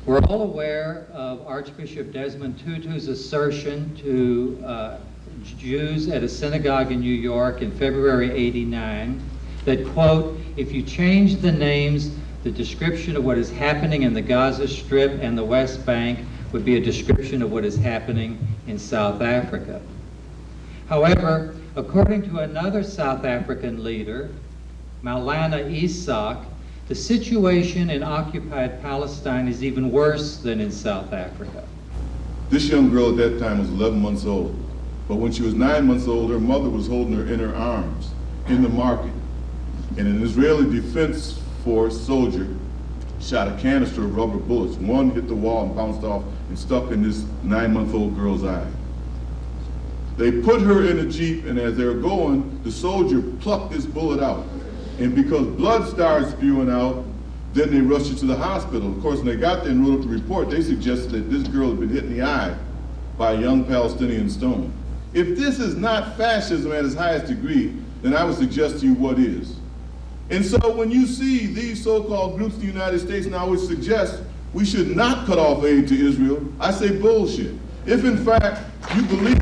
We're all aware of Archbishop Desmond Tutu's assertion to Jews at a synagogue in New York in February '89 that, quote, if you change the names, the description of what is happening in the Gaza Strip and the West Bank would be a description of what is happening in South Africa. However, according to another South African leader, Maulana Isaac, the situation in occupied Palestine is even worse than in South Africa. This young girl at that time was 11 months old, but when she was 9 months old, her mother was holding her in her arms in the market, and an Israeli Defense Force soldier shot a canister of rubber bullets. One hit the wall and bounced off and stuck in this 9-month-old girl's eye. They put her in a Jeep, and as they were going, the soldier plucked this bullet out. And because blood started spewing out, then they rushed her to the hospital. Of course, when they got there and wrote up the report, they suggested that this girl had been hit in the eye by a young Palestinian stone. If this is not fascism at its highest degree, then I would suggest to you what is. And so when you see these so-called groups in the United States now which suggest we should not cut off aid to Israel, I say bullshit. If in fact you believe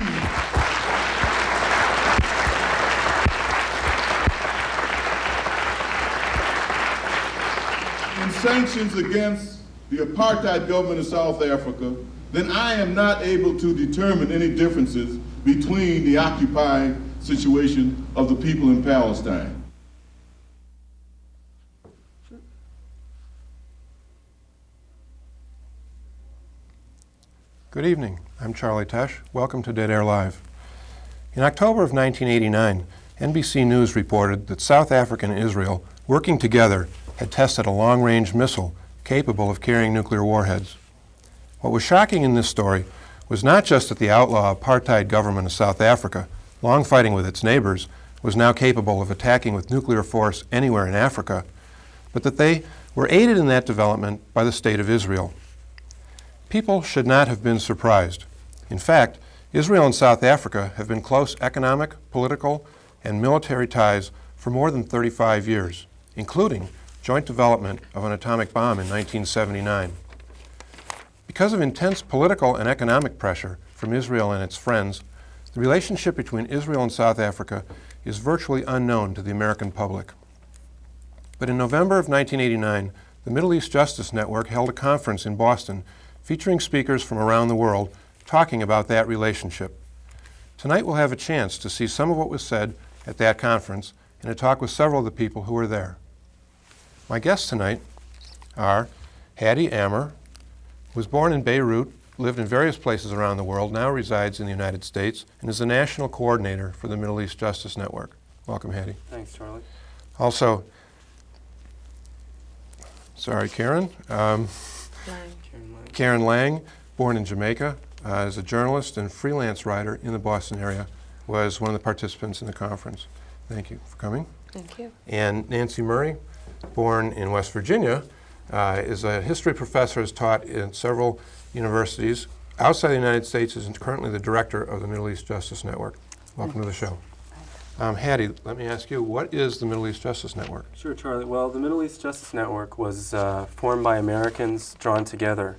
sanctions against the apartheid government of South Africa, then I am not able to determine any differences between the occupied situation of the people in Palestine. Good evening. I'm Charlie Tesh. Welcome to Dead Air Live. In October of 1989, NBC News reported that South Africa and Israel, working together, had tested a long-range missile capable of carrying nuclear warheads. What was shocking in this story was not just that the outlaw apartheid government of South Africa, long fighting with its neighbors, was now capable of attacking with nuclear force anywhere in Africa, but that they were aided in that development by the State of Israel. People should not have been surprised. In fact, Israel and South Africa have been close economic, political, and military ties for more than 35 years, including joint development of an atomic bomb in 1979. Because of intense political and economic pressure from Israel and its friends, the relationship between Israel and South Africa is virtually unknown to the American public. But in November of 1989, the Middle East Justice Network held a conference in Boston featuring speakers from around the world talking about that relationship. Tonight we'll have a chance to see some of what was said at that conference and to talk with several of the people who were there. My guests tonight are Hattie Ammer, who was born in Beirut, lived in various places around the world, now resides in the United States, and is the national coordinator for the Middle East Justice Network. Welcome, Hattie. Thanks, Charlie. Also, Karen. Karen Lang, born in Jamaica, is a journalist and freelance writer in the Boston area, was one of the participants in the conference. Thank you for coming. Thank you. And Nancy Murray, born in West Virginia, is a history professor, has taught in several universities outside the United States, is currently the director of the Middle East Justice Network. Welcome to the show. Hattie, let me ask you, what is the Middle East Justice Network? Sure, Charlie. Well, the Middle East Justice Network was formed by Americans drawn together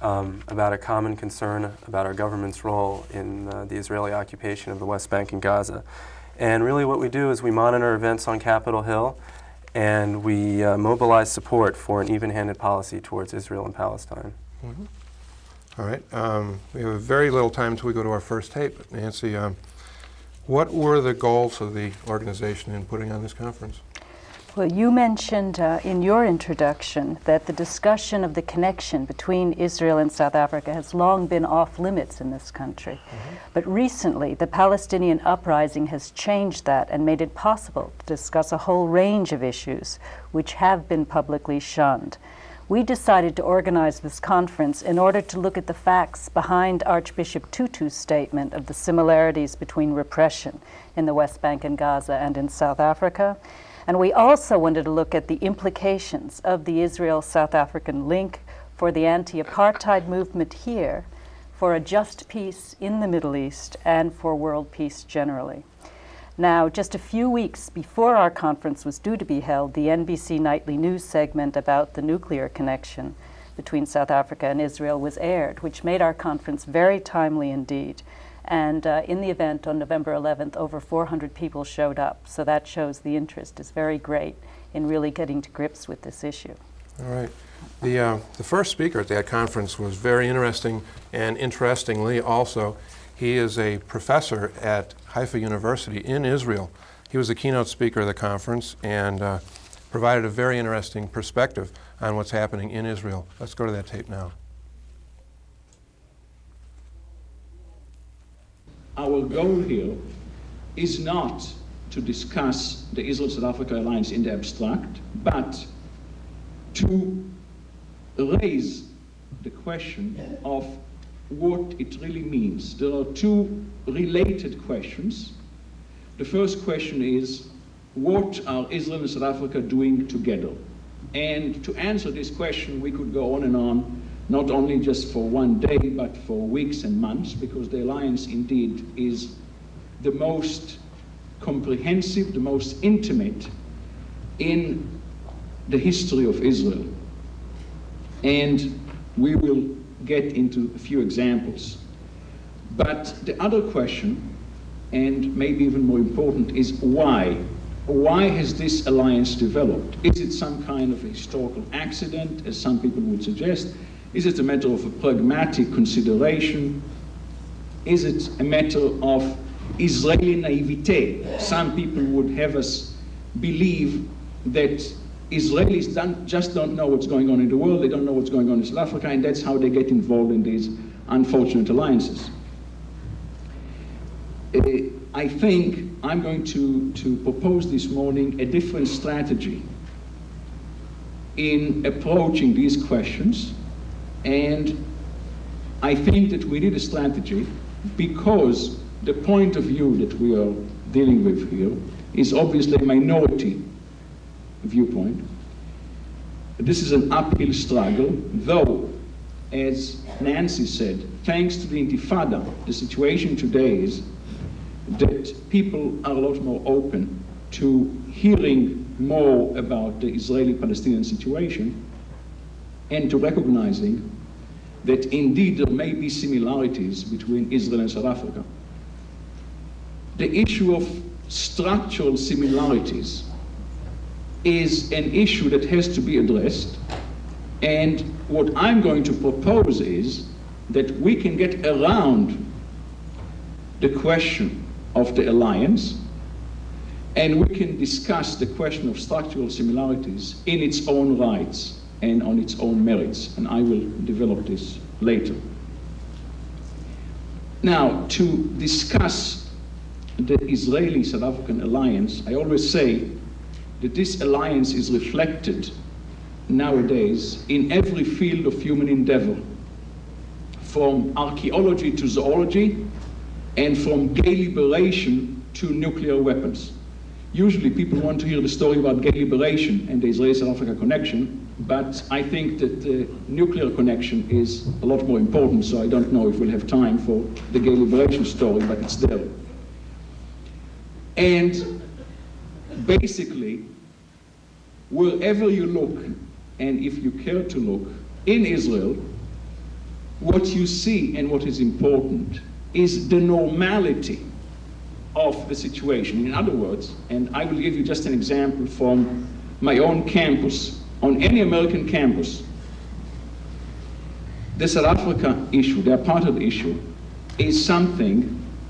about a common concern about our government's role in the Israeli occupation of the West Bank and Gaza. And really what we do is we monitor events on Capitol Hill, and we mobilize support for an even-handed policy towards Israel and Palestine. Mm-hmm. All right. We have very little time until we go to our first tape. Nancy, what were the goals of the organization in putting on this conference? Well, you mentioned in your introduction that the discussion of the connection between Israel and South Africa has long been off limits in this country. Mm-hmm. But recently, the Palestinian Uprising has changed that and made it possible to discuss a whole range of issues which have been publicly shunned. We decided to organize this conference in order to look at the facts behind Archbishop Tutu's statement of the similarities between repression in the West Bank and Gaza and in South Africa. And we also wanted to look at the implications of the Israel-South African link for the anti-apartheid movement here, for a just peace in the Middle East, and for world peace generally. Now, just a few weeks before our conference was due to be held, the NBC Nightly News segment about the nuclear connection between South Africa and Israel was aired, which made our conference very timely indeed. And in the event on November 11th, over 400 people showed up. So that shows the interest is very great in really getting to grips with this issue. All right. The first speaker at that conference was very interesting, and interestingly also, he is a professor at Haifa University in Israel. He was the keynote speaker of the conference and provided a very interesting perspective on what's happening in Israel. Let's go to that tape now. Our goal here is not to discuss the Israel-South Africa alliance in the abstract, but to raise the question of what it really means. There are two related questions. The first question is, what are Israel and South Africa doing together? And to answer this question, we could go on and on, not only just for one day, but for weeks and months, because the alliance indeed is the most comprehensive, the most intimate in the history of Israel. And we will get into a few examples. But the other question, and maybe even more important, is why? Why has this alliance developed? Is it some kind of a historical accident, as some people would suggest? Is it a matter of a pragmatic consideration? Is it a matter of Israeli naivete? Some people would have us believe that Israelis just don't know what's going on in the world, they don't know what's going on in South Africa, and that's how they get involved in these unfortunate alliances. I think I'm going to propose this morning a different strategy in approaching these questions, and I think that we need a strategy because the point of view that we are dealing with here is obviously a minority viewpoint. This is an uphill struggle, though, as Nancy said, thanks to the Intifada, the situation today is that people are a lot more open to hearing more about the Israeli-Palestinian situation and to recognizing that indeed there may be similarities between Israel and South Africa. The issue of structural similarities is an issue that has to be addressed, and what I'm going to propose is that we can get around the question of the alliance and we can discuss the question of structural similarities in its own rights and on its own merits, and I will develop this later. Now, to discuss the Israeli-South African alliance, I always say that this alliance is reflected nowadays in every field of human endeavor, from archaeology to zoology, and from gay liberation to nuclear weapons. Usually people want to hear the story about gay liberation and the Israeli-South Africa connection, but I think that the nuclear connection is a lot more important, so I don't know if we'll have time for the gay liberation story, but it's there. And basically, wherever you look, and if you care to look, in Israel, what you see and what is important is the normality of the situation. In other words, and I will give you just an example from my own campus, on any American campus, the South Africa issue, the apartheid issue, is something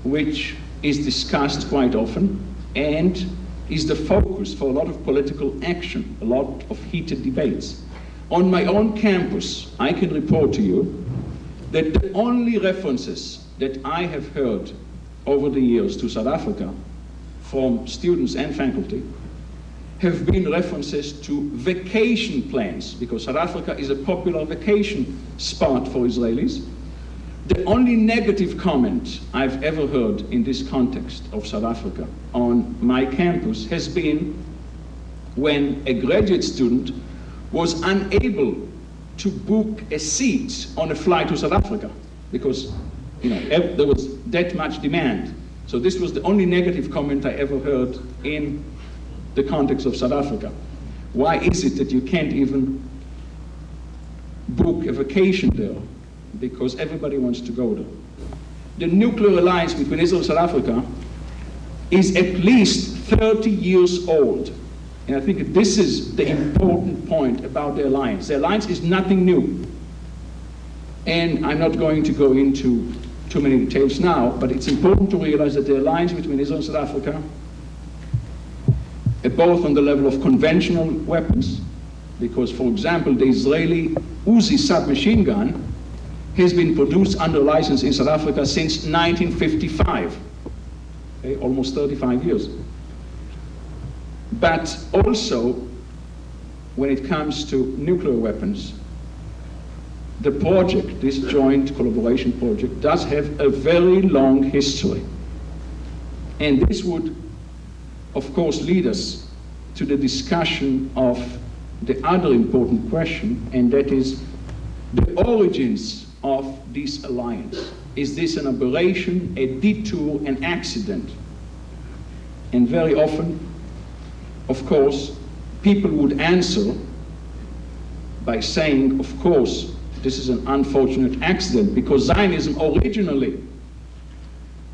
which is discussed quite often and is the focus for a lot of political action, a lot of heated debates. On my own campus, I can report to you that the only references that I have heard over the years to South Africa from students and faculty have been references to vacation plans, because South Africa is a popular vacation spot for Israelis. The only negative comment I've ever heard in this context of South Africa on my campus has been when a graduate student was unable to book a seat on a flight to South Africa because there was that much demand. So this was the only negative comment I ever heard in the context of South Africa. Why is it that you can't even book a vacation there because everybody wants to go there. The nuclear alliance between Israel and South Africa is at least 30 years old. And I think this is the important point about the alliance. The alliance is nothing new. And I'm not going to go into too many details now, but it's important to realize that the alliance between Israel and South Africa, both on the level of conventional weapons, because, for example, the Israeli Uzi submachine gun has been produced under license in South Africa since 1955, okay, almost 35 years. But also, when it comes to nuclear weapons, the project, this joint collaboration project, does have a very long history. And this would, of course, lead us to the discussion of the other important question, and that is the origins of this alliance. Is this an aberration, a detour, an accident? And very often, of course, people would answer by saying, of course, this is an unfortunate accident, because Zionism originally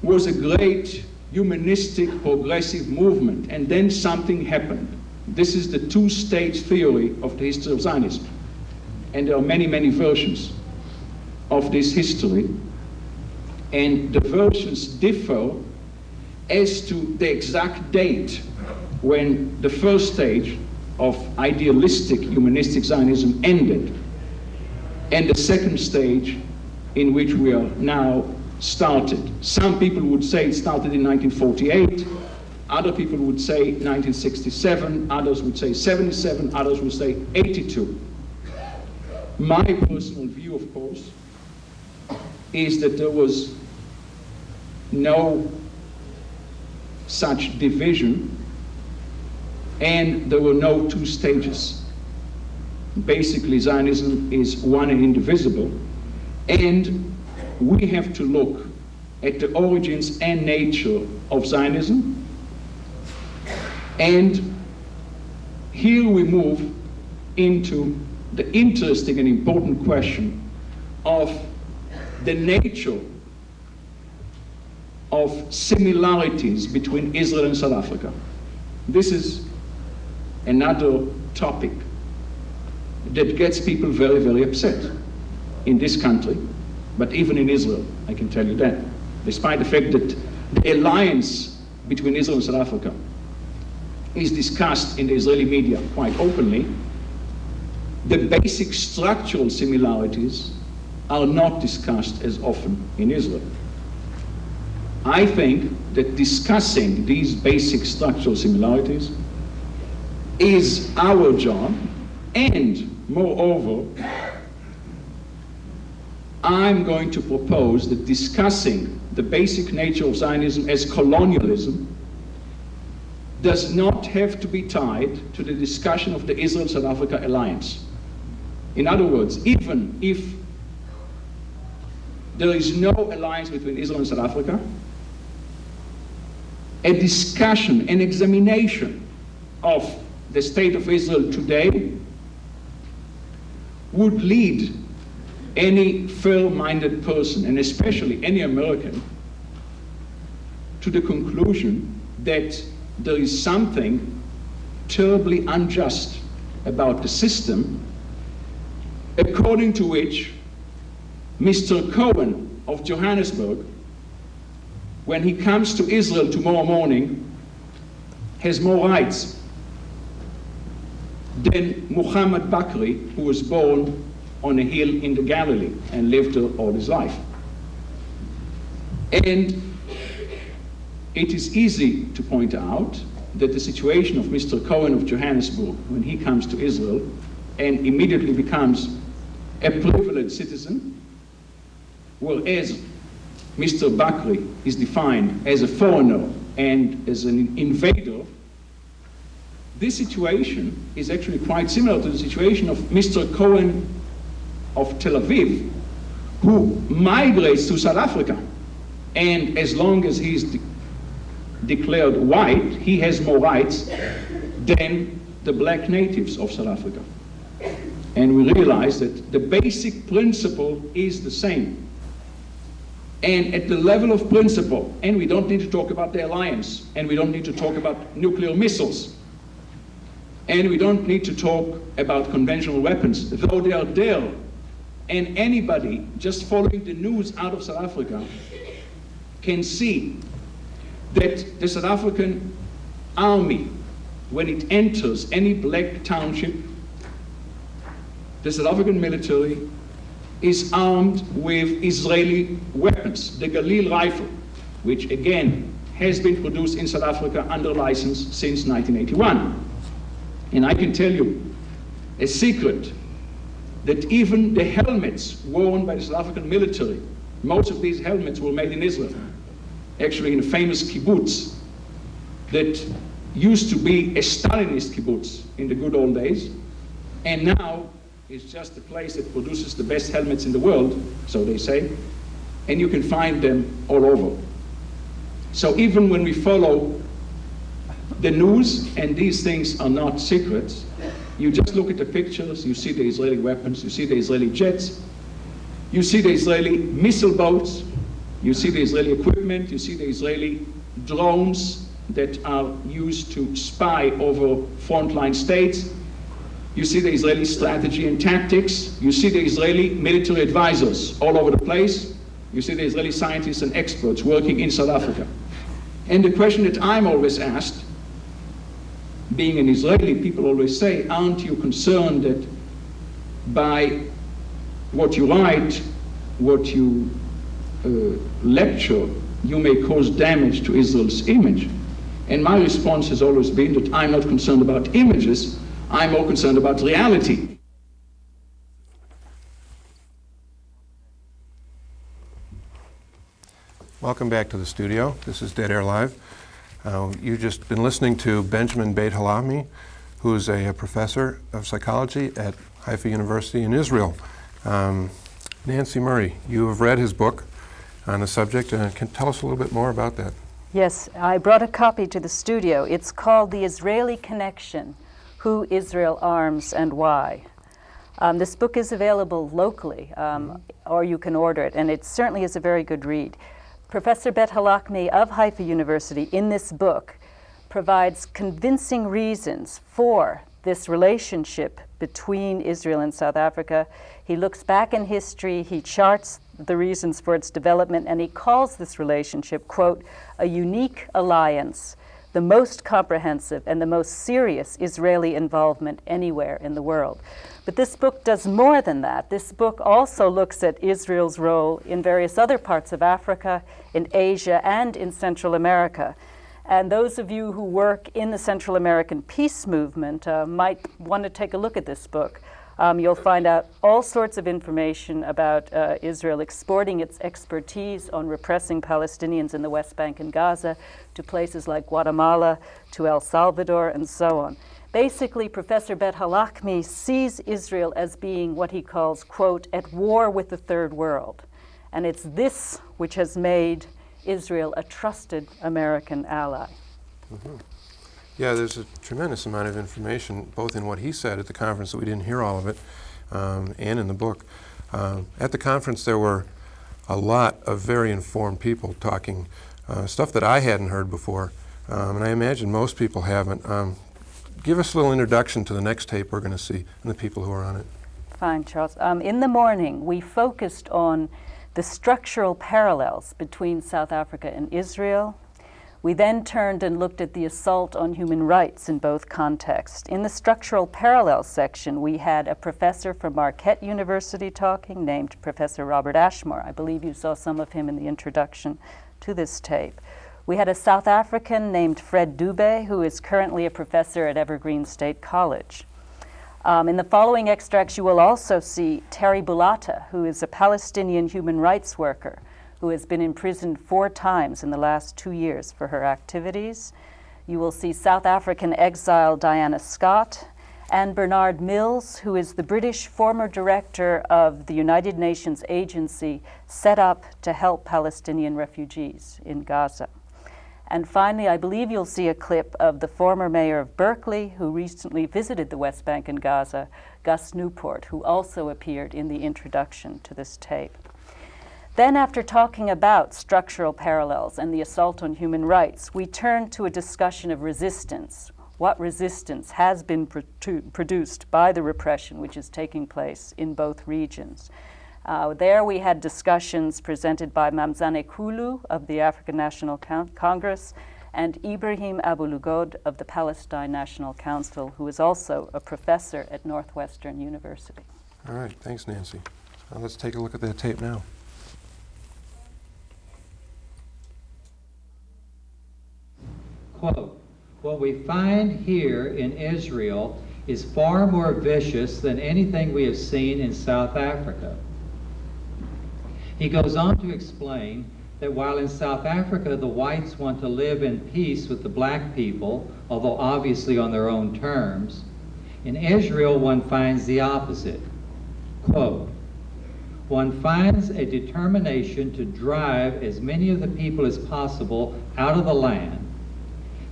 was a great humanistic progressive movement, and then something happened. This is the two-stage theory of the history of Zionism. And there are many, many versions of this history. And the versions differ as to the exact date when the first stage of idealistic humanistic Zionism ended, and the second stage in which we are now started. Some people would say it started in 1948, other people would say 1967, others would say 77, others would say 82. My personal view, of course, is that there was no such division, and there were no two stages. Basically, Zionism is one and indivisible, and we have to look at the origins and nature of Zionism. And here we move into the interesting and important question of the nature of similarities between Israel and South Africa. This is another topic that gets people very, very upset in this country, but even in Israel, I can tell you that. Despite the fact that the alliance between Israel and South Africa is discussed in the Israeli media quite openly, the basic structural similarities are not discussed as often in Israel. I think that discussing these basic structural similarities is our job, and moreover, I'm going to propose that discussing the basic nature of Zionism as colonialism does not have to be tied to the discussion of the Israel-South Africa alliance. In other words, even if there is no alliance between Israel and South Africa, a discussion, an examination of the state of Israel today would lead any fair-minded person, and especially any American, to the conclusion that there is something terribly unjust about the system, according to which Mr. Cohen of Johannesburg, when he comes to Israel tomorrow morning, has more rights than Muhammad Bakri, who was born on a hill in the Galilee and lived there all his life. And it is easy to point out that the situation of Mr. Cohen of Johannesburg, when he comes to Israel and immediately becomes a privileged citizen, whereas Mr. Bakri is defined as a foreigner and as an invader, this situation is actually quite similar to the situation of Mr. Cohen of Tel Aviv, who migrates to South Africa. And as long as he's declared white, he has more rights than the black natives of South Africa. and we realize that the basic principle is the same. And at the level of principle, and we don't need to talk about the alliance, and we don't need to talk about nuclear missiles, and we don't need to talk about conventional weapons, though they are there. And anybody just following the news out of South Africa can see that the South African army, when it enters any black township, the South African military is armed with Israeli weapons. The Galil rifle, which again has been produced in South Africa under license since 1981. And I can tell you a secret, that even the helmets worn by the South African military, most of these helmets were made in Israel. Actually in a famous kibbutz that used to be a Stalinist kibbutz in the good old days, and now it's just a place that produces the best helmets in the world, so they say, and you can find them all over. So even when we follow the news, and these things are not secrets, you just look at the pictures, you see the Israeli weapons, you see the Israeli jets, you see the Israeli missile boats, you see the Israeli equipment, you see the Israeli drones that are used to spy over frontline states, you see the Israeli strategy and tactics, you see the Israeli military advisors all over the place, you see the Israeli scientists and experts working in South Africa. And the question that I'm always asked, being an Israeli, people always say, aren't you concerned that by what you write, what you lecture, you may cause damage to Israel's image? And my response has always been that I'm not concerned about images, I'm more concerned about reality. Welcome back to the studio. This is Dead Air Live. You've just been listening to Benjamin Beit Halahmi, who is a professor of psychology at Haifa University in Israel. Nancy Murray, you have read his book on the subject, and can tell us a little bit more about that. Yes, I brought a copy to the studio. It's called The Israeli Connection: Who Israel Arms and Why. This book is available locally, or you can order it, and it certainly is a very good read. Professor Beit Halahmi of Haifa University in this book provides convincing reasons for this relationship between Israel and South Africa. He looks back in history, he charts the reasons for its development, and he calls this relationship, quote, a unique alliance, the most comprehensive and the most serious Israeli involvement anywhere in the world. But this book does more than that. This book also looks at Israel's role in various other parts of Africa, in Asia, and in Central America. And those of you who work in the Central American peace movement might want to take a look at this book. You'll find out all sorts of information about Israel exporting its expertise on repressing Palestinians in the West Bank and Gaza to places like Guatemala, to El Salvador, and so on. Basically, Professor Beit Halahmi sees Israel as being what he calls, quote, at war with the third world. And it's this which has made Israel a trusted American ally. Mm-hmm. Yeah, there's a tremendous amount of information, both in what he said at the conference, that we didn't hear all of it, and in the book. At the conference, there were a lot of very informed people talking stuff that I hadn't heard before, and I imagine most people haven't. Give us a little introduction to the next tape we're going to see and the people who are on it. Fine, Charles. In the morning, we focused on the structural parallels between South Africa and Israel. We then turned and looked at the assault on human rights in both contexts. In the structural parallels section, we had a professor from Marquette University talking, named Professor Robert Ashmore. I believe you saw some of him in the introduction to this tape. We had a South African named Fred Dube, who is currently a professor at Evergreen State College. In the following extracts, you will also see Terry Bulata, who is a Palestinian human rights worker who has been imprisoned 4 times in the last 2 years for her activities. You will see South African exile Diana Scott and Bernard Mills, who is the British former director of the United Nations agency set up to help Palestinian refugees in Gaza. And finally, I believe you'll see a clip of the former mayor of Berkeley, who recently visited the West Bank and Gaza, Gus Newport, who also appeared in the introduction to this tape. Then, after talking about structural parallels and the assault on human rights, we turn to a discussion of resistance. What resistance has been produced by the repression which is taking place in both regions. There we had discussions presented by Mamzane Kulu of the African National Congress and Ibrahim Abu-Lughod of the Palestine National Council, who is also a professor at Northwestern University. All right, thanks, Nancy. Let's take a look at that tape now. Quote, "What we find here in Israel is far more vicious than anything we have seen in South Africa." He goes on to explain that while in South Africa the whites want to live in peace with the black people, although obviously on their own terms, in Israel one finds the opposite. Quote, "One finds a determination to drive as many of the people as possible out of the land.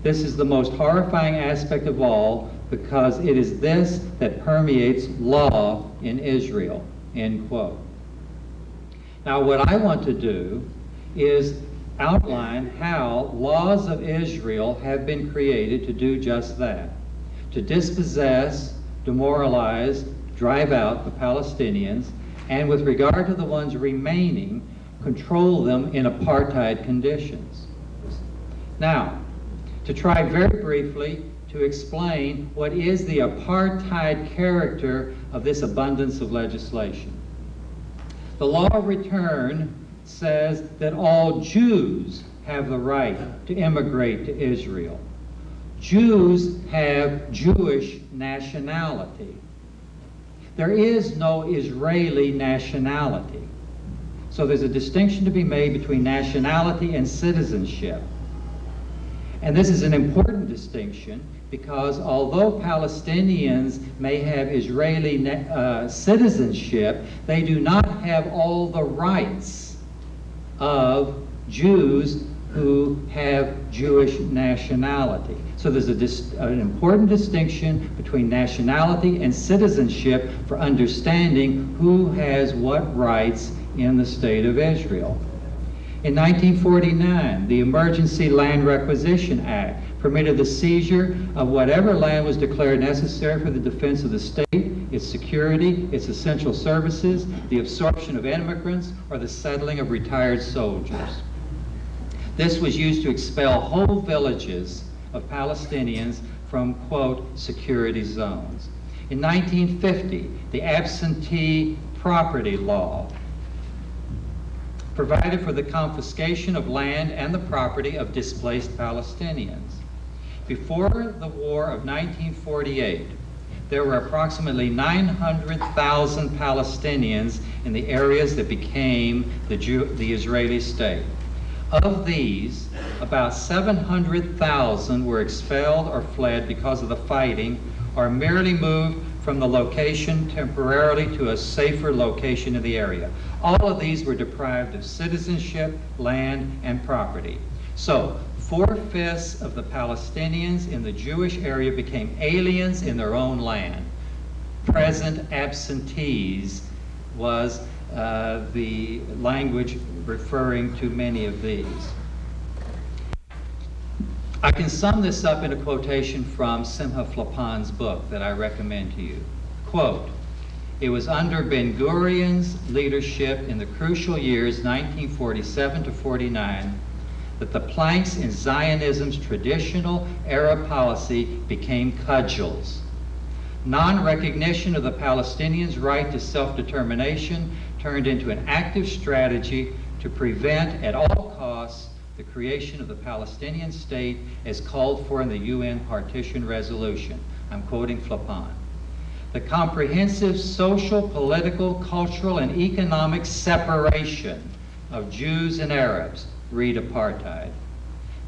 This is the most horrifying aspect of all because it is this that permeates law in Israel," end quote. Now, what I want to do is outline how laws of Israel have been created to do just that, to dispossess, demoralize, drive out the Palestinians, and with regard to the ones remaining, control them in apartheid conditions. Now, to try very briefly to explain what is the apartheid character of this abundance of legislation. The law of return says that all Jews have the right to immigrate to Israel. Jews have Jewish nationality. There is no Israeli nationality. So there's a distinction to be made between nationality and citizenship. And this is an important distinction because although Palestinians may have Israeli citizenship, they do not have all the rights of Jews who have Jewish nationality. So there's an important distinction between nationality and citizenship for understanding who has what rights in the State of Israel. In 1949, the Emergency Land Requisition Act permitted the seizure of whatever land was declared necessary for the defense of the state, its security, its essential services, the absorption of immigrants, or the settling of retired soldiers. This was used to expel whole villages of Palestinians from, quote, security zones. In 1950, the absentee property law provided for the confiscation of land and the property of displaced Palestinians. Before the War of 1948, there were approximately 900,000 Palestinians in the areas that became the Israeli state. Of these, about 700,000 were expelled or fled because of the fighting, or merely moved from the location temporarily to a safer location in the area. All of these were deprived of citizenship, land, and property. So, 4/5 of the Palestinians in the Jewish area became aliens in their own land. Present absentees was the language referring to many of these. I can sum this up in a quotation from Simcha Flapan's book that I recommend to you. Quote, "It was under Ben-Gurion's leadership in the crucial years 1947 to 49 that the planks in Zionism's traditional Arab policy became cudgels. Non-recognition of the Palestinians' right to self-determination turned into an active strategy to prevent at all costs the creation of the Palestinian state as called for in the UN Partition Resolution." I'm quoting Flapan. "The comprehensive social, political, cultural, and economic separation of Jews and Arabs, read apartheid,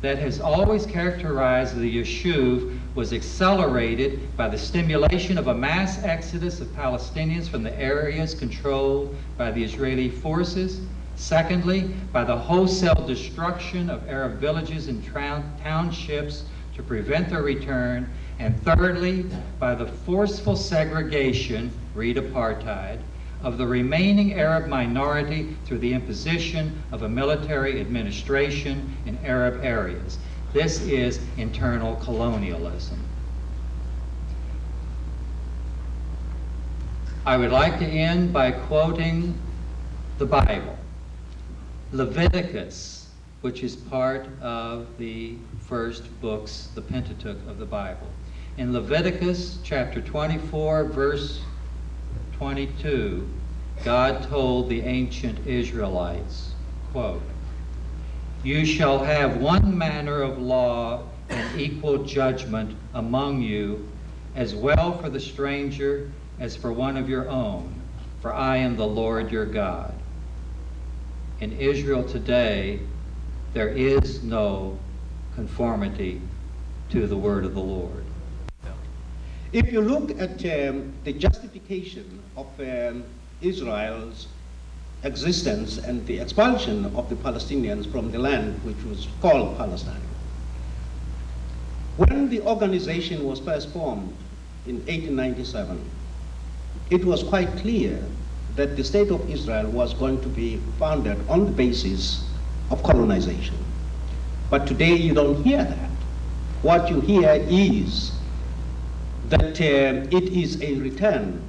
that has always characterized the Yishuv was accelerated by the stimulation of a mass exodus of Palestinians from the areas controlled by the Israeli forces Secondly, by the wholesale destruction of Arab villages and townships to prevent their return. And thirdly, by the forceful segregation, read apartheid, of the remaining Arab minority through the imposition of a military administration in Arab areas. This is internal colonialism. I would like to end by quoting the Bible. Leviticus, which is part of the first books, the Pentateuch of the Bible. In Leviticus chapter 24, verse 22, God told the ancient Israelites, quote, "You shall have one manner of law and equal judgment among you, as well for the stranger as for one of your own, for I am the Lord your God." In Israel today, there is no conformity to the word of the Lord. If you look at the justification of Israel's existence and the expulsion of the Palestinians from the land which was called Palestine, when the organization was first formed in 1897, it was quite clear that the state of Israel was going to be founded on the basis of colonization. But today you don't hear that. What you hear is that it is a return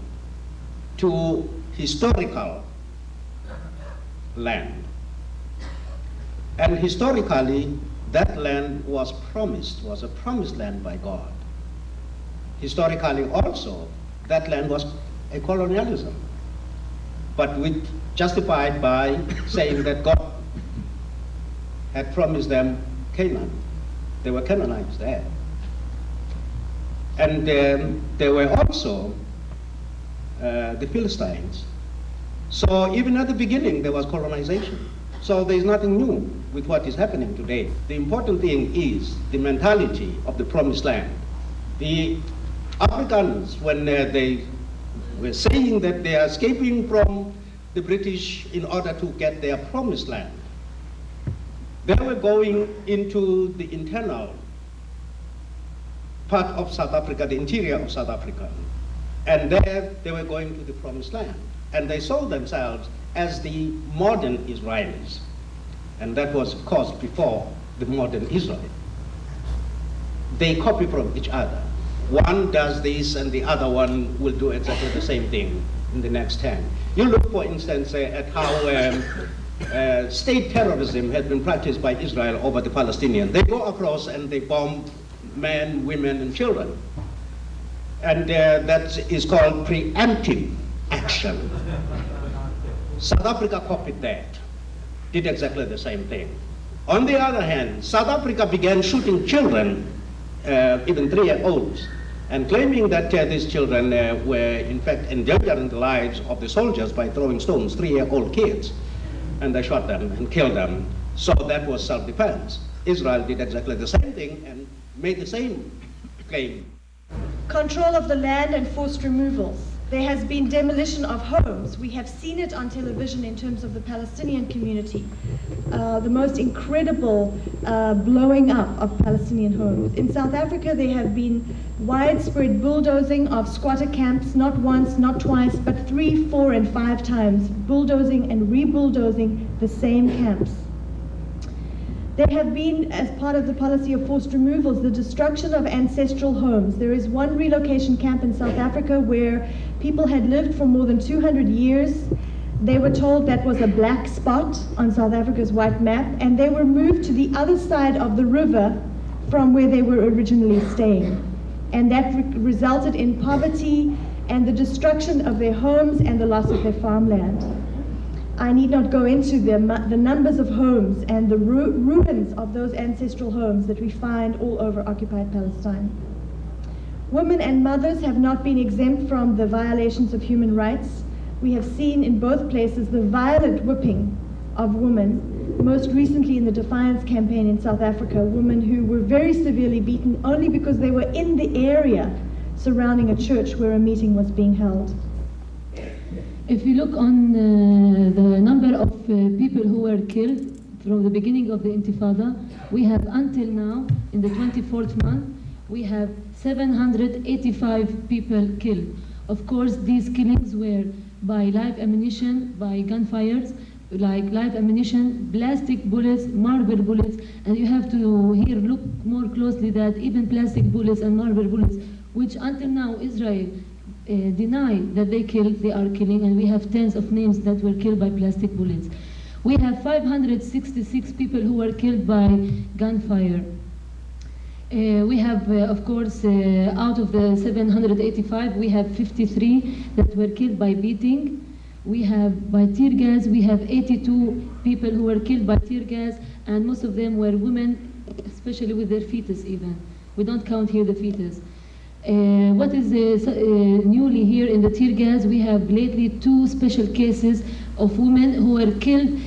to historical land. And historically, that land was a promised land by God. Historically also, that land was a colonialism, but justified by saying that God had promised them Canaan. They were Canaanites there. And there were also the Philistines. So even at the beginning, there was colonization. So there's nothing new with what is happening today. The important thing is the mentality of the promised land. The Africans, when they were saying that they are escaping from the British in order to get their promised land, they were going into the internal part of South Africa, the interior of South Africa, and there they were going to the promised land, and they saw themselves as the modern Israelis, and that was of course before the modern Israel. They copy from each other. One does this and the other one will do exactly the same thing in the next 10. You look, for instance, at how state terrorism has been practiced by Israel over the Palestinians. They go across and they bomb men, women, and children. And that is called preemptive action. South Africa copied that, did exactly the same thing. On the other hand, South Africa began shooting children, even 3-year-olds, and claiming that these children were in fact endangering the lives of the soldiers by throwing stones, 3-year-old kids. And they shot them and killed them. So that was self-defense. Israel did exactly the same thing and made the same claim. Control of the land and forced removals. There has been demolition of homes. We have seen it on television in terms of the Palestinian community. The most incredible blowing up of Palestinian homes. In South Africa, there have been widespread bulldozing of squatter camps, not once, not twice, but 3, 4, and 5 times, bulldozing and re-bulldozing the same camps. There have been, as part of the policy of forced removals, the destruction of ancestral homes. There is one relocation camp in South Africa where people had lived for more than 200 years. They were told that was a black spot on South Africa's white map, and they were moved to the other side of the river from where they were originally staying. And that resulted in poverty and the destruction of their homes and the loss of their farmland. I need not go into the numbers of homes and the ruins of those ancestral homes that we find all over occupied Palestine. Women and mothers have not been exempt from the violations of human rights. We have seen in both places the violent whipping of women, most recently in the Defiance campaign in South Africa, women who were very severely beaten only because they were in the area surrounding a church where a meeting was being held. If you look on the number of people who were killed from the beginning of the Intifada, we have until now, in the 24th month, we have 785 people killed. Of course, these killings were by live ammunition, by gunfires, like live ammunition, plastic bullets, marble bullets, and you have to here look more closely that even plastic bullets and marble bullets, which until now Israel deny that they killed, they are killing, and we have tens of names that were killed by plastic bullets. We have 566 people who were killed by gunfire. We have, of course, out of the 785, we have 53 that were killed by beating. We have by tear gas, we have 82 people who were killed by tear gas, and most of them were women, especially with their fetus even. We don't count here the fetus. What is newly here in the tear gas, we have lately 2 special cases of women who were killed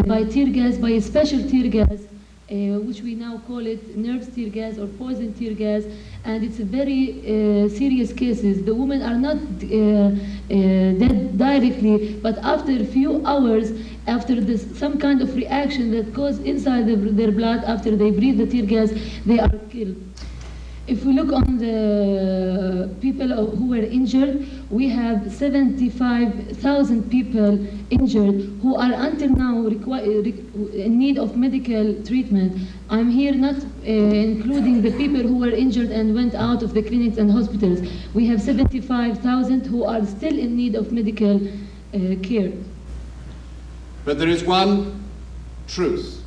by tear gas, by a special tear gas, which we now call it nerve tear gas or poison tear gas, and it's a very serious cases. The women are not dead directly, but after a few hours, after this, some kind of reaction that goes inside their blood, after they breathe the tear gas, they are killed. If we look on the people who were injured, we have 75,000 people injured who are until now in need of medical treatment. I'm here not including the people who were injured and went out of the clinics and hospitals. We have 75,000 who are still in need of medical care. But there is one truth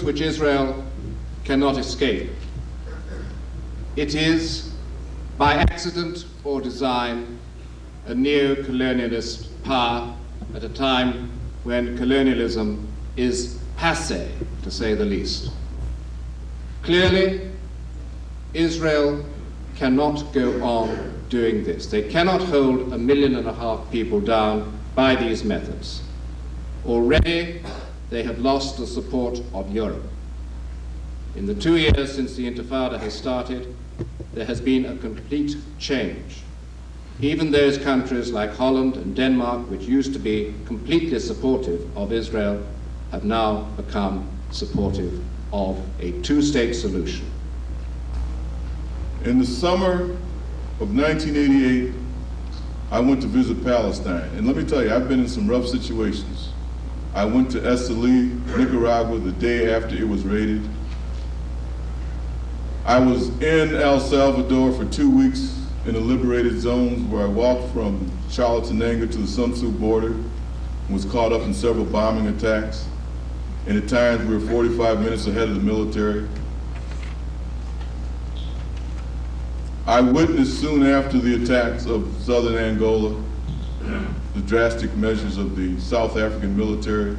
which Israel cannot escape. It is, by accident or design, a neo-colonialist power at a time when colonialism is passé, to say the least. Clearly, Israel cannot go on doing this. They cannot hold 1.5 million people down by these methods. Already, they have lost the support of Europe. In the 2 years since the Intifada has started, there has been a complete change. Even those countries like Holland and Denmark, which used to be completely supportive of Israel, have now become supportive of a 2-state solution. In the summer of 1988, I went to visit Palestine. And let me tell you, I've been in some rough situations. I went to Esteli, Nicaragua, the day after it was raided. I was in El Salvador for 2 weeks in the liberated zones where I walked from Chalatenango to the Sun Tzu border and was caught up in several bombing attacks. And at times we were 45 minutes ahead of the military. I witnessed soon after the attacks of southern Angola the drastic measures of the South African military,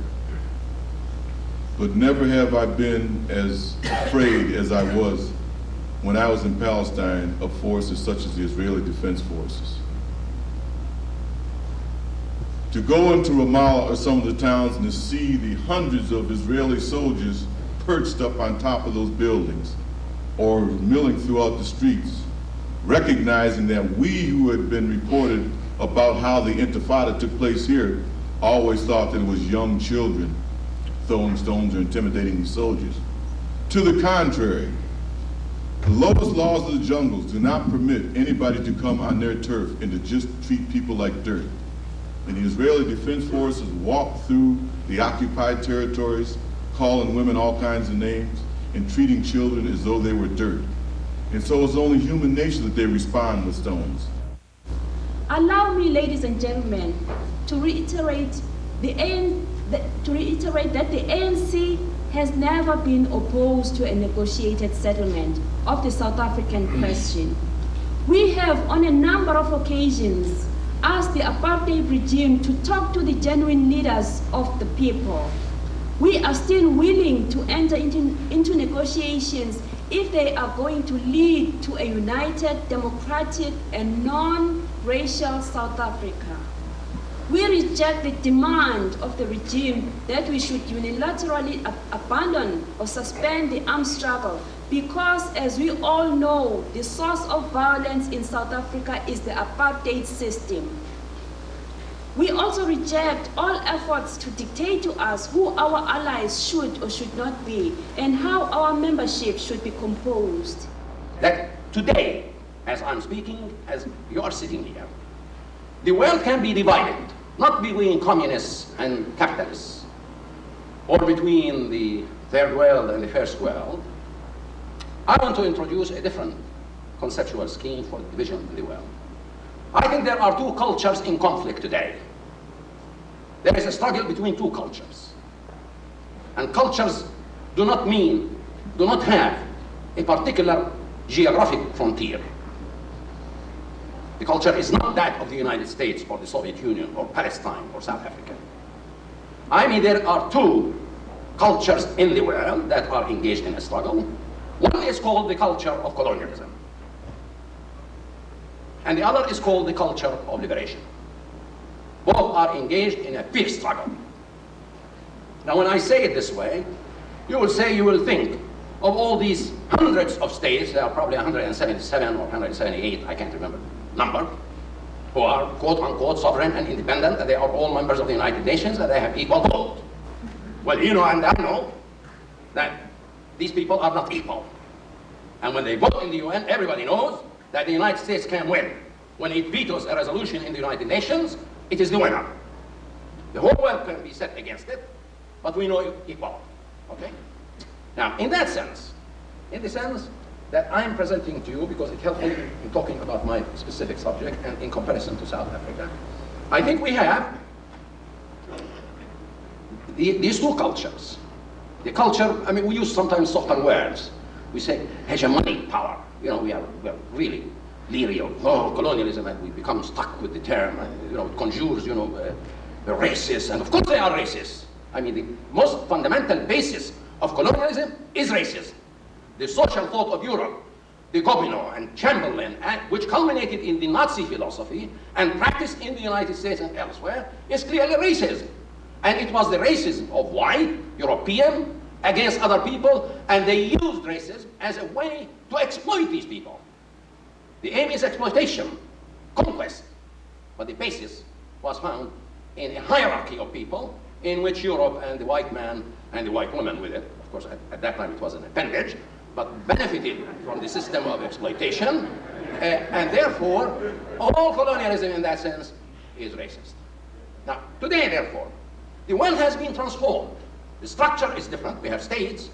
but never have I been as afraid as I was when I was in Palestine of forces such as the Israeli Defense Forces. To go into Ramallah or some of the towns and to see the hundreds of Israeli soldiers perched up on top of those buildings or milling throughout the streets, recognizing that we who had been reported about how the Intifada took place here always thought that it was young children throwing stones or intimidating these soldiers. To the contrary, the lowest laws of the jungles do not permit anybody to come on their turf and to just treat people like dirt. And the Israeli Defense Forces walked through the occupied territories, calling women all kinds of names and treating children as though they were dirt. And so it's only human nature that they respond with stones. Allow me, ladies and gentlemen, to reiterate that the ANC has never been opposed to a negotiated settlement of the South African question. We have, on a number of occasions, asked the apartheid regime to talk to the genuine leaders of the people. We are still willing to enter into negotiations if they are going to lead to a united, democratic, and non-racial South Africa. We reject the demand of the regime that we should unilaterally abandon or suspend the armed struggle because, as we all know, the source of violence in South Africa is the apartheid system. We also reject all efforts to dictate to us who our allies should or should not be and how our membership should be composed. That today, as I'm speaking, as you are sitting here, the world can be divided, not between communists and capitalists, or between the third world and the first world. I want to introduce a different conceptual scheme for the division of the world. I think there are two cultures in conflict today. There is a struggle between two cultures. And cultures do not have a particular geographic frontier. The culture is not that of the United States or the Soviet Union or Palestine or South Africa. I mean, there are two cultures in the world that are engaged in a struggle. One is called the culture of colonialism, and the other is called the culture of liberation. Both are engaged in a fierce struggle. Now, when I say it this way, you will think of all these hundreds of states, there are probably 177 or 178, I can't remember the number, who are quote-unquote sovereign and independent, and they are all members of the United Nations, and they have equal vote. Well, you know and I know that these people are not equal. And when they vote in the UN, everybody knows that the United States can win. When it vetoes a resolution in the United Nations, it is the winner. The whole world can be set against it, but we know equal. Okay? Now, in that sense, in the sense that I'm presenting to you, because it helped me in talking about my specific subject and in comparison to South Africa, I think we have these two cultures. The culture, I mean, we use sometimes softer words. We say hegemonic power. You know, we are really leery of colonialism, and we become stuck with the term. And, you know, it conjures, you know, the racist, and of course they are racist. I mean, the most fundamental basis of colonialism is racism. The social thought of Europe, the Gobineau and Chamberlain, which culminated in the Nazi philosophy and practiced in the United States and elsewhere, is clearly racism. And it was the racism of white, European, against other people, and they used racism as a way to exploit these people. The aim is exploitation, conquest, but the basis was found in a hierarchy of people in which Europe and the white man and the white woman with it, of course at that time it was an appendage, but benefited from the system of exploitation, and therefore all colonialism in that sense is racist. Now, today therefore, the world has been transformed. The structure is different. We have states,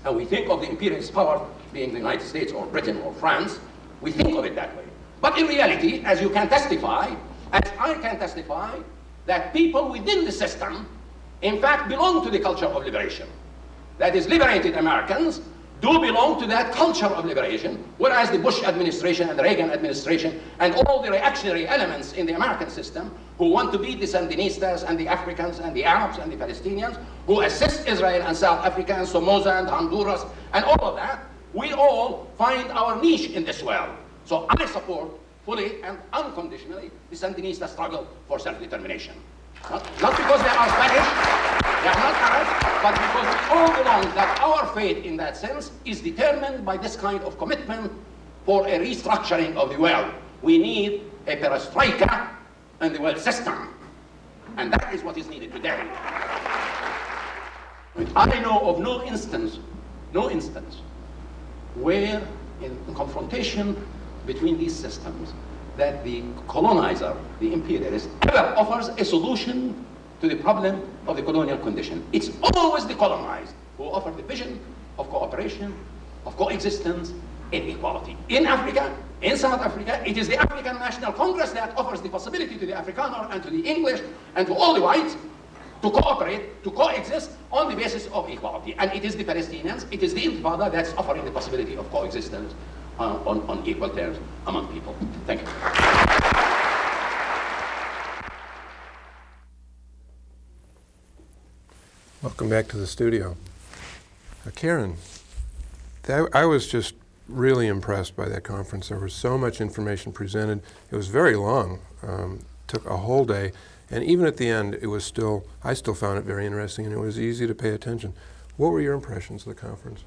and we think of the imperialist power being the United States or Britain or France. We think of it that way. But in reality, as you can testify, as I can testify, that people within the system, in fact, belong to the culture of liberation. That is, liberated Americans do belong to that culture of liberation, whereas the Bush administration and the Reagan administration and all the reactionary elements in the American system who want to beat the Sandinistas and the Africans and the Arabs and the Palestinians, who assist Israel and South Africa and Somoza and Honduras and all of that, we all find our niche in this world. So I support fully and unconditionally the Sandinista struggle for self-determination. Not because they are Spanish, they are not Arab, but because we all belong, that our fate in that sense is determined by this kind of commitment for a restructuring of the world. We need a perestroika in the world system, and that is what is needed today. I know of no instance where in confrontation between these systems that the colonizer, the imperialist, ever offers a solution to the problem of the colonial condition. It's always the colonized who offer the vision of cooperation, of coexistence, and equality. In Africa, in South Africa, it is the African National Congress that offers the possibility to the Afrikaner and to the English and to all the whites to cooperate, to coexist on the basis of equality. And it is the Palestinians, it is the Intifada that's offering the possibility of coexistence on equal terms among people. Thank you. Welcome back to the studio. Karen, I was just really impressed by that conference. There was so much information presented. It was very long, took a whole day, and even at the end, I still found it very interesting, and it was easy to pay attention. What were your impressions of the conference?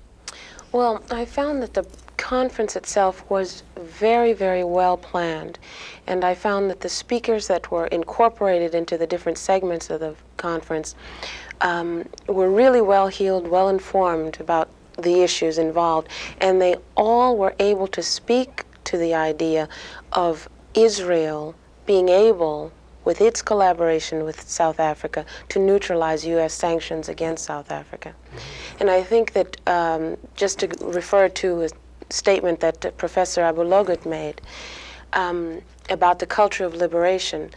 Well, I found that the conference itself was very, very well planned. And I found that the speakers that were incorporated into the different segments of the conference were really well-heeled, well-informed about the issues involved. And they all were able to speak to the idea of Israel being able, with its collaboration with South Africa, to neutralize U.S. sanctions against South Africa. And I think that, just to refer to a statement that Professor Abu Logut made about the culture of liberation,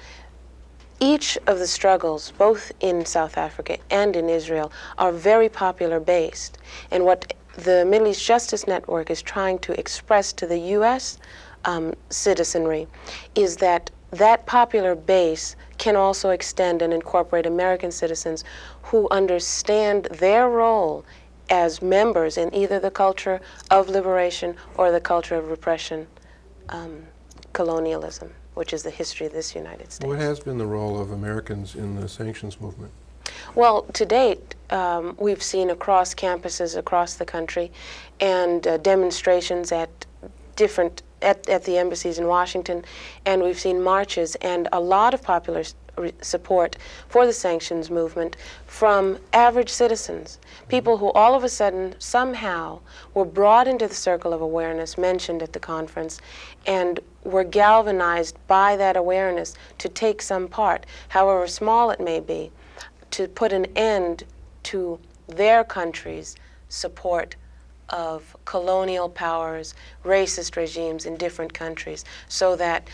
each of the struggles, both in South Africa and in Israel, are very popular based. And what the Middle East Justice Network is trying to express to the U.S. Citizenry is that that popular base can also extend and incorporate American citizens who understand their role as members in either the culture of liberation or the culture of repression, colonialism, which is the history of this United States. What has been the role of Americans in the sanctions movement? Well, to date, we've seen across campuses across the country and demonstrations at the embassies in Washington, and we've seen marches and a lot of popular support for the sanctions movement from average citizens, people who all of a sudden somehow were brought into the circle of awareness mentioned at the conference and were galvanized by that awareness to take some part, however small it may be, to put an end to their country's support of colonial powers, racist regimes in different countries, so that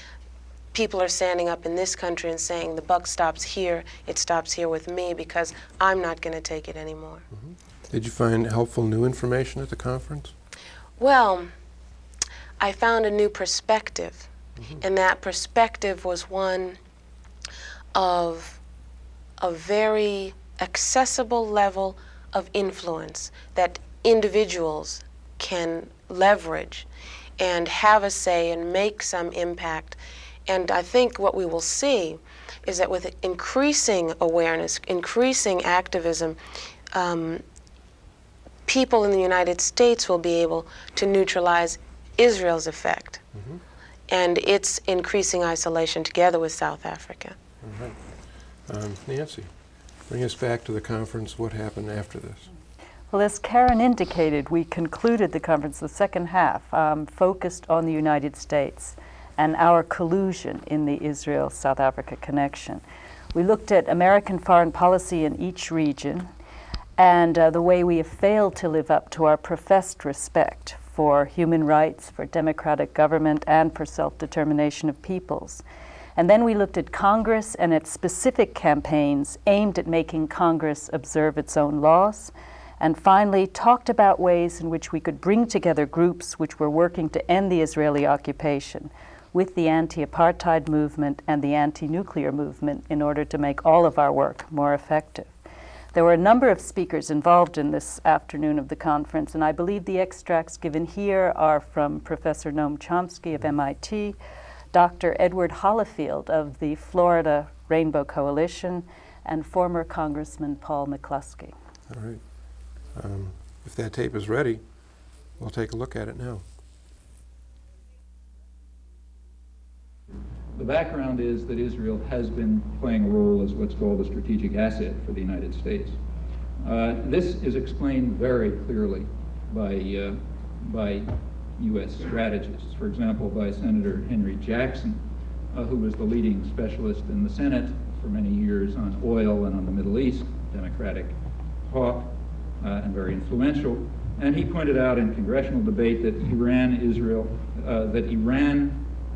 people are standing up in this country and saying, the buck stops here, it stops here with me because I'm not going to take it anymore. Mm-hmm. Did you find helpful new information at the conference? Well, I found a new perspective, and that perspective was one of a very accessible level of influence that individuals can leverage and have a say and make some impact. And I think what we will see is that with increasing awareness, increasing activism, people in the United States will be able to neutralize Israel's effect and its increasing isolation together with South Africa. All right. Nancy, bring us back to the conference. What happened after this? Well, as Karen indicated, we concluded the conference, the second half, focused on the United States and our collusion in the Israel-South Africa connection. We looked at American foreign policy in each region and the way we have failed to live up to our professed respect for human rights, for democratic government, and for self-determination of peoples. And then we looked at Congress and at specific campaigns aimed at making Congress observe its own laws, and finally talked about ways in which we could bring together groups which were working to end the Israeli occupation with the anti-apartheid movement and the anti-nuclear movement in order to make all of our work more effective. There were a number of speakers involved in this afternoon of the conference, and I believe the extracts given here are from Professor Noam Chomsky of MIT, Dr. Edward Hollifield of the Florida Rainbow Coalition, and former Congressman Paul McCluskey. All right. If that tape is ready, we'll take a look at it now. The background is that Israel has been playing a role as what's called a strategic asset for the United States. This is explained very clearly by U.S. strategists. For example, by Senator Henry Jackson, who was the leading specialist in the Senate for many years on oil and on the Middle East, Democratic hawk, and very influential. And he pointed out in congressional debate that Iran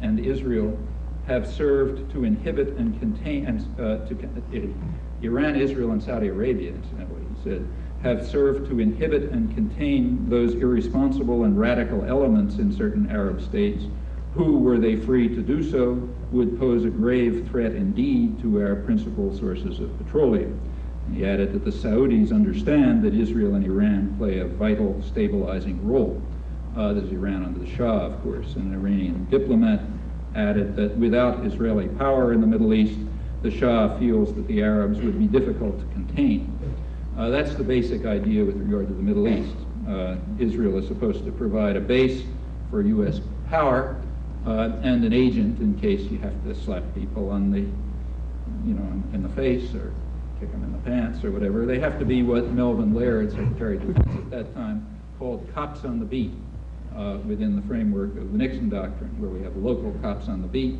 and Israel have served to inhibit and contain, Iran, Israel, and Saudi Arabia, incidentally, he said, have served to inhibit and contain those irresponsible and radical elements in certain Arab states who, were they free to do so, would pose a grave threat indeed to our principal sources of petroleum. He added that the Saudis understand that Israel and Iran play a vital stabilizing role. There's Iran under the Shah, of course, and an Iranian diplomat added that without Israeli power in the Middle East, the Shah feels that the Arabs would be difficult to contain. That's the basic idea with regard to the Middle East. Israel is supposed to provide a base for U.S. power and an agent in case you have to slap people on the, in the face or kick them in the pants or whatever. They have to be what Melvin Laird, Secretary of Defense at that time, called cops on the beat within the framework of the Nixon Doctrine, where we have local cops on the beat,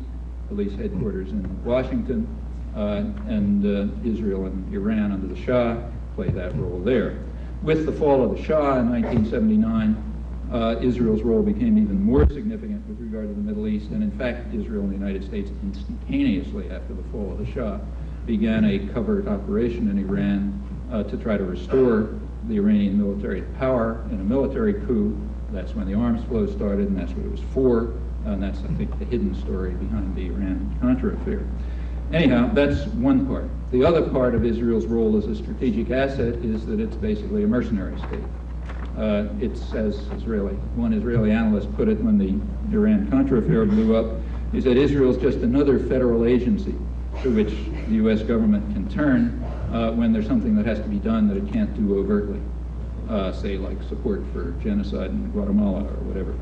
police headquarters in Washington, and Israel and Iran under the Shah play that role there. With the fall of the Shah in 1979, Israel's role became even more significant with regard to the Middle East, and in fact, Israel and the United States instantaneously after the fall of the Shah began a covert operation in Iran to try to restore the Iranian military power in a military coup. That's when the arms flow started, and that's what it was for, and that's, I think, the hidden story behind the Iran-Contra affair. Anyhow, that's one part. The other part of Israel's role as a strategic asset is that it's basically a mercenary state. It's, as one Israeli analyst put it when the Iran-Contra affair blew up, he said Israel's just another federal agency to which the U.S. government can turn when there's something that has to be done that it can't do overtly, say like support for genocide in Guatemala or whatever,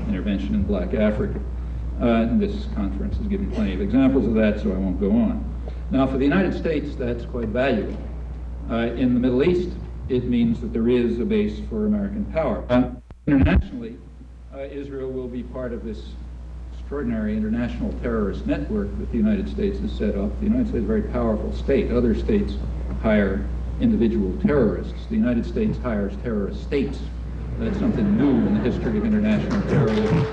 intervention in Black Africa. This conference has given plenty of examples of that, so I won't go on. Now, for the United States, that's quite valuable. In the Middle East, it means that there is a base for American power. Internationally, Israel will be part of this extraordinary international terrorist network that the United States has set up. The United States is a very powerful state. Other states hire individual terrorists. The United States hires terrorist states. That's something new in the history of international terrorism.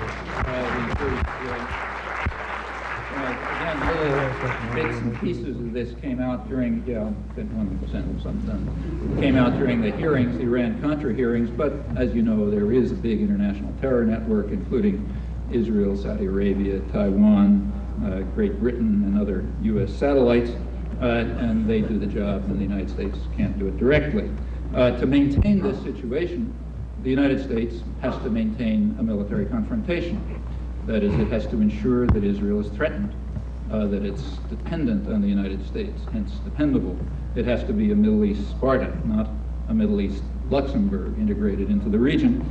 Again, little bits and pieces of this came out during, came out during the hearings, the Iran-Contra hearings, but as you know, there is a big international terror network, including Israel, Saudi Arabia, Taiwan, Great Britain, and other U.S. satellites, and they do the job, and the United States can't do it directly. To maintain this situation, the United States has to maintain a military confrontation. That is, it has to ensure that Israel is threatened, that it's dependent on the United States, hence dependable. It has to be a Middle East Sparta, not a Middle East Luxembourg integrated into the region.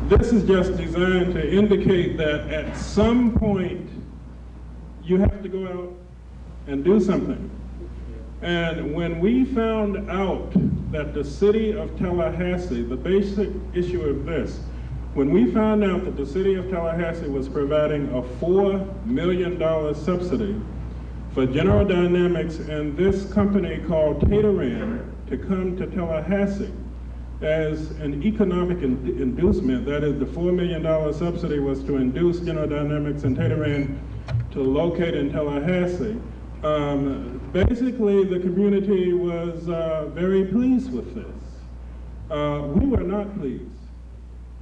This is just designed to indicate that at some point you have to go out and do something. And when we found out that the city of Tallahassee, the basic issue of this, when we found out that the city of Tallahassee was providing a $4 million subsidy for General Dynamics and this company called Tataran to come to Tallahassee as an economic inducement, that is the $4 million subsidy was to induce General Dynamics and Tataran to locate in Tallahassee. Basically, the community was very pleased with this. We were not pleased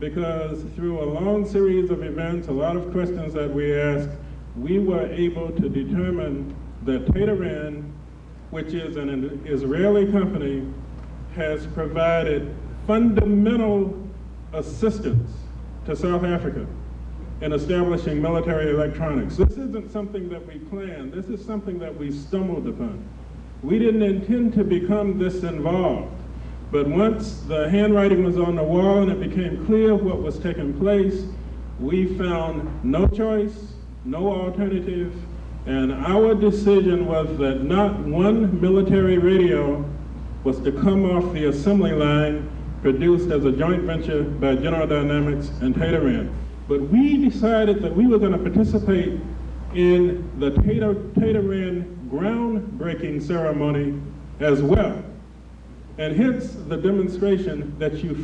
because through a long series of events, a lot of questions that we asked, we were able to determine that Tataran, which is an Israeli company, has provided fundamental assistance to South Africa in establishing military electronics. This isn't something that we planned. This is something that we stumbled upon. We didn't intend to become this involved. But once the handwriting was on the wall and it became clear what was taking place, we found no choice, no alternative, and our decision was that not one military radio was to come off the assembly line produced as a joint venture by General Dynamics and Tataran. But we decided that we were going to participate in the Tataran groundbreaking ceremony as well. And hence the demonstration that you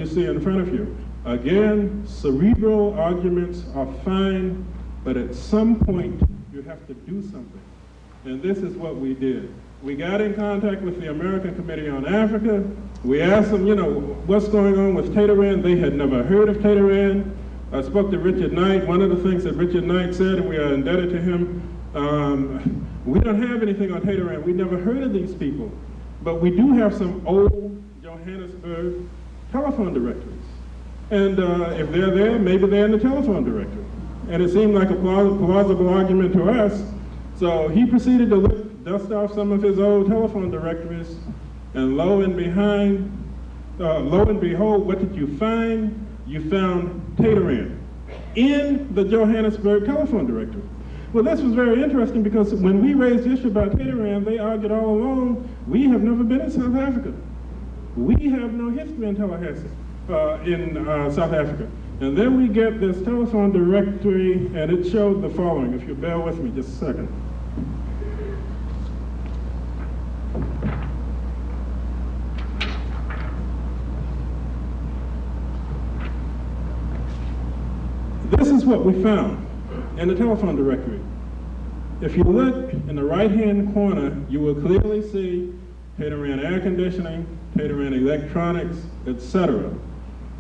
see in front of you. Again, cerebral arguments are fine, but at some point you have to do something. And this is what we did. We got in contact with the American Committee on Africa. We asked them, what's going on with Tataran? They had never heard of Tataran. I spoke to Richard Knight. One of the things that Richard Knight said, and we are indebted to him, we don't have anything on Tataran. We never heard of these people. But we do have some old Johannesburg telephone directories. And if they're there, maybe they're in the telephone directory. And it seemed like a plausible argument to us. So he proceeded to dust off some of his old telephone directories, and lo and behind, lo and behold, what did you find? You found Tateran in the Johannesburg telephone directory. Well, this was very interesting because when we raised the issue about Tateran, they argued all along, we have never been in South Africa. We have no history in Tallahassee, in South Africa. And then we get this telephone directory, and it showed the following, if you bear with me just a second. This is what we found in the telephone directory. If you look in the right-hand corner, you will clearly see Tateran air conditioning, Tateran electronics, etc.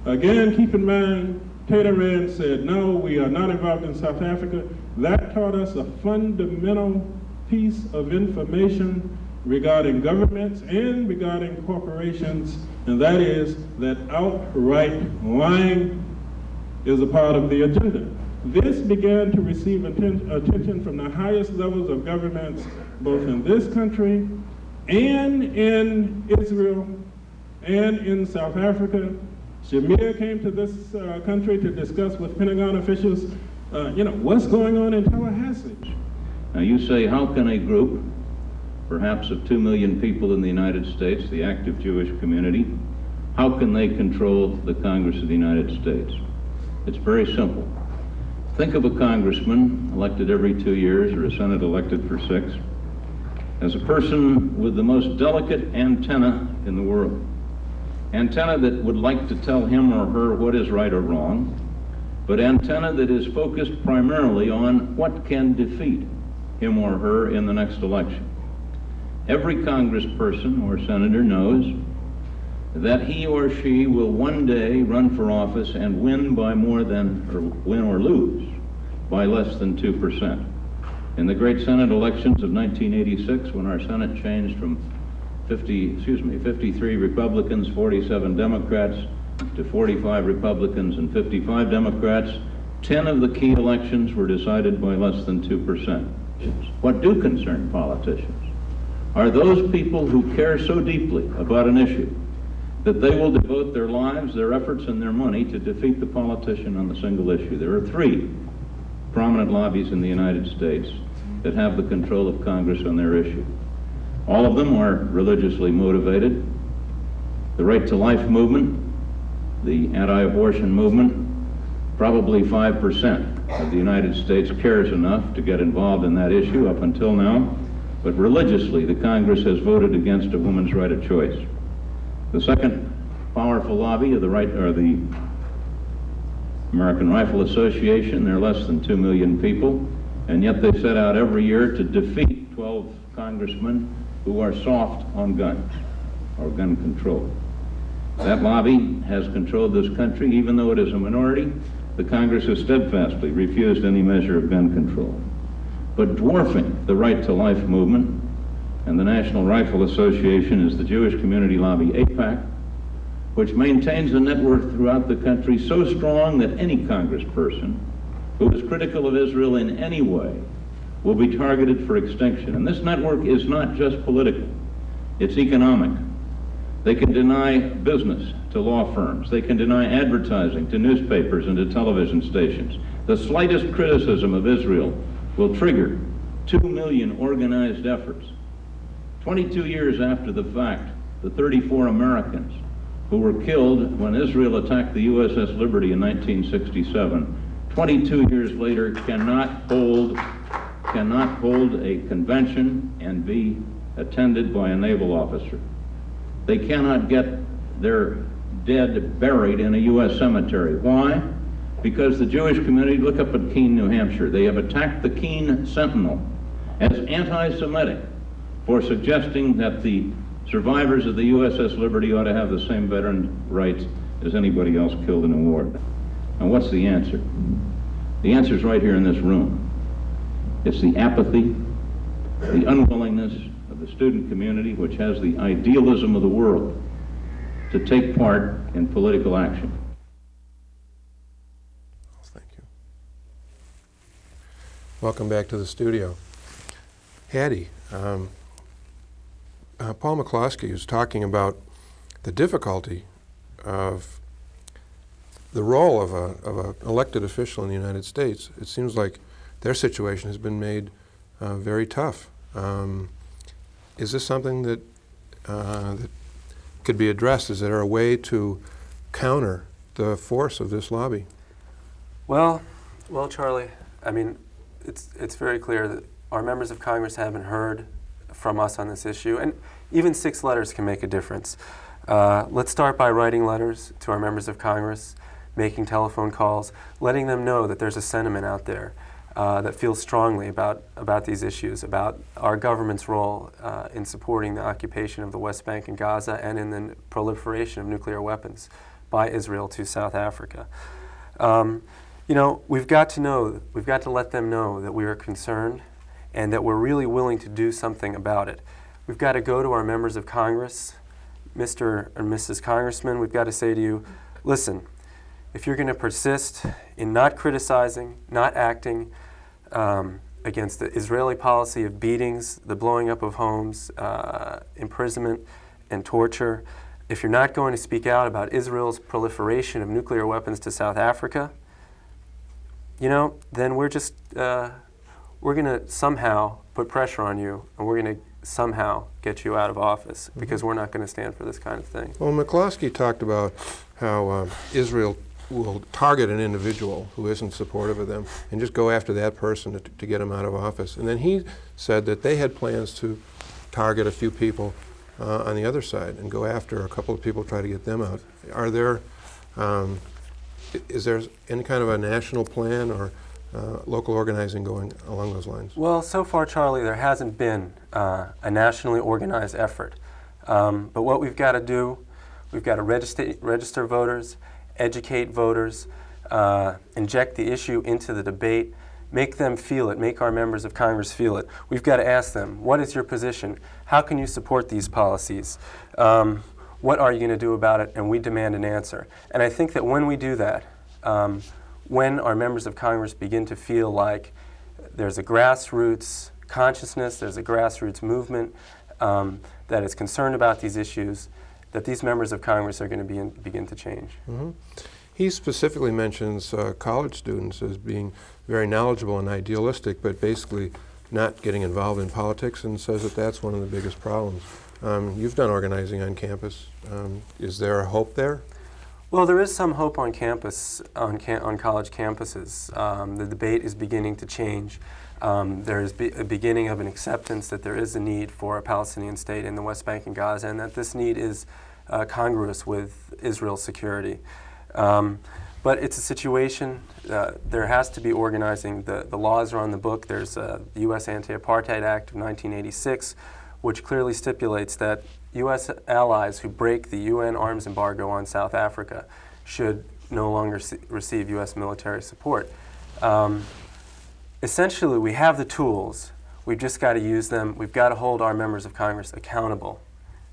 Again, keep in mind, Tateran said, no, we are not involved in South Africa. That taught us a fundamental piece of information regarding governments and regarding corporations, and that is that outright lying is a part of the agenda. This began to receive attention from the highest levels of governments, both in this country and in Israel and in South Africa. Shamir came to this country to discuss with Pentagon officials, what's going on in Tallahassee. Now you say, how can a group, perhaps of 2 million people in the United States, the active Jewish community, how can they control the Congress of the United States? It's very simple. Think of a congressman elected every 2 years or a Senate elected for 6 as a person with the most delicate antenna in the world. Antenna that would like to tell him or her what is right or wrong, but antenna that is focused primarily on what can defeat him or her in the next election. Every congressperson or senator knows that he or she will one day run for office and win by more than, or win or lose by less than 2%. In the great Senate elections of 1986, when our Senate changed from 53 Republicans, 47 Democrats, to 45 Republicans and 55 Democrats, 10 of the key elections were decided by less than 2%. What do concern politicians are those people who care so deeply about an issue that they will devote their lives, their efforts, and their money to defeat the politician on the single issue. There are 3 prominent lobbies in the United States that have the control of Congress on their issue. All of them are religiously motivated. The Right to Life movement, the anti-abortion movement, probably 5% of the United States cares enough to get involved in that issue up until now, but religiously the Congress has voted against a woman's right of choice. The second powerful lobby of the American Rifle Association. They're less than 2 million people, and yet they set out every year to defeat 12 congressmen who are soft on guns or gun control. That lobby has controlled this country. Even though it is a minority, the Congress has steadfastly refused any measure of gun control. But dwarfing the Right to Life movement and the National Rifle Association is the Jewish community lobby, AIPAC, which maintains a network throughout the country so strong that any congressperson who is critical of Israel in any way will be targeted for extinction. And this network is not just political, it's economic. They can deny business to law firms. They can deny advertising to newspapers and to television stations. The slightest criticism of Israel will trigger 2 million organized efforts. 22 years after the fact, the 34 Americans who were killed when Israel attacked the USS Liberty in 1967, 22 years later cannot hold a convention and be attended by a naval officer. They cannot get their dead buried in a U.S. cemetery. Why? Because the Jewish community, look up at Keene, New Hampshire, they have attacked the Keene Sentinel as anti-Semitic for suggesting that the survivors of the USS Liberty ought to have the same veteran rights as anybody else killed in a war. Now what's the answer? The answer is right here in this room. It's the apathy, the unwillingness of the student community, which has the idealism of the world, to take part in political action. Thank you. Welcome back to the studio. Hattie, Paul McCloskey is talking about the difficulty of the role of an elected official in the United States, it seems like their situation has been made very tough. Is this something that could be addressed? Is there a way to counter the force of this lobby? Well, Charlie, I mean, it's very clear that our members of Congress haven't heard from us on this issue, and even 6 letters can make a difference. Let's start by writing letters to our members of Congress, making telephone calls, letting them know that there's a sentiment out there that feels strongly about these issues, about our government's role in supporting the occupation of the West Bank and Gaza and in the proliferation of nuclear weapons by Israel to South Africa. You know, we've got to let them know that we are concerned and that we're really willing to do something about it. We've got to go to our members of Congress, Mr. and Mrs. Congressman, we've got to say to you, listen, if you're going to persist in not criticizing, not acting against the Israeli policy of beatings, the blowing up of homes, imprisonment, and torture, if you're not going to speak out about Israel's proliferation of nuclear weapons to South Africa, you know, then we're going to somehow put pressure on you, and we're going to somehow get you out of office, because we're not going to stand for this kind of thing. Well, McCloskey talked about how Israel will target an individual who isn't supportive of them and just go after that person to get him out of office. And then he said that they had plans to target a few people on the other side and go after a couple of people, try to get them out. Are there, is there any kind of a national plan or local organizing going along those lines? Well, so far, Charlie, there hasn't been a nationally organized effort. But what we've got to do, we've got to register voters, educate voters, inject the issue into the debate, make them feel it, make our members of Congress feel it. We've got to ask them, what is your position? How can you support these policies? What are you going to do about it? And we demand an answer. And I think that when we do that, when our members of Congress begin to feel like there's a grassroots consciousness, there's a grassroots movement that is concerned about these issues, that these members of Congress are going to begin to change. Mm-hmm. He specifically mentions college students as being very knowledgeable and idealistic, but basically not getting involved in politics, and says that that's one of the biggest problems. You've done organizing on campus. Is there a hope there? Well, there is some hope on campus, on college campuses. The debate is beginning to change. There is a beginning of an acceptance that there is a need for a Palestinian state in the West Bank and Gaza, and that this need is congruous with Israel's security. But it's a situation, there has to be organizing. The laws are on the book. There's the U.S. Anti-Apartheid Act of 1986, which clearly stipulates that U.S. allies who break the UN arms embargo on South Africa should no longer receive U.S. military support. Essentially, we have the tools. We've just got to use them. We've got to hold our members of Congress accountable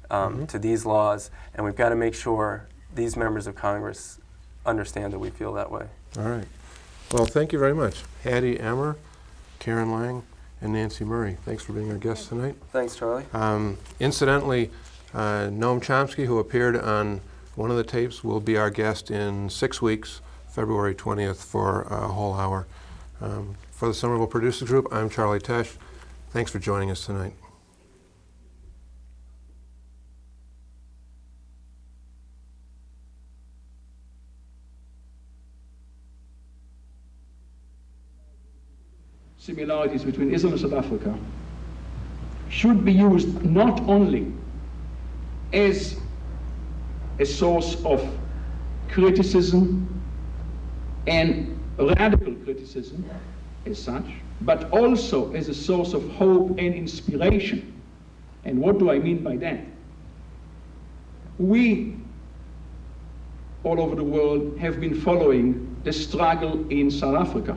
to these laws, and we've got to make sure these members of Congress understand that we feel that way. All right. Well, thank you very much. Hattie Emmer, Karen Lang, and Nancy Murray. Thanks for being our guests tonight. Thanks, Charlie. Incidentally, Noam Chomsky, who appeared on one of the tapes, will be our guest in 6 weeks, February 20th, for a whole hour. For the Somerville Producers Group, I'm Charlie Tesh. Thanks for joining us tonight. Similarities between Israel and South Africa should be used not only as a source of criticism and radical criticism as such, but also as a source of hope and inspiration. And what do I mean by that? We, all over the world, have been following the struggle in South Africa.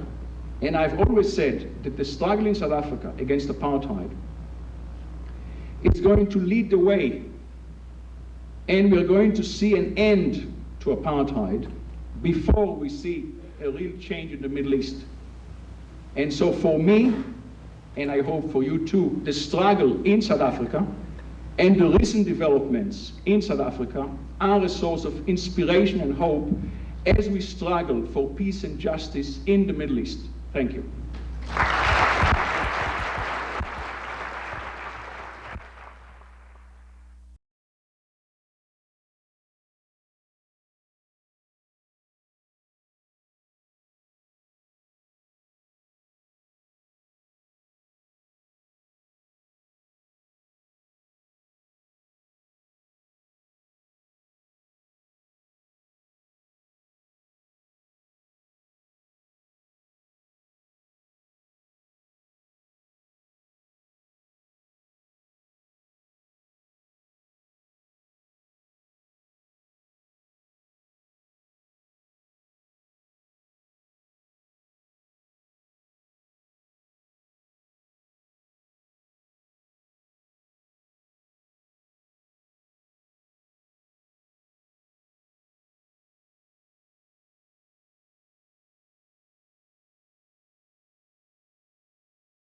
And I've always said that the struggle in South Africa against apartheid is going to lead the way, and we're going to see an end to apartheid before we see a real change in the Middle East. And so for me, and I hope for you too, the struggle in South Africa And the recent developments in South Africa are a source of inspiration and hope as we struggle for peace and justice in the Middle East. Thank you.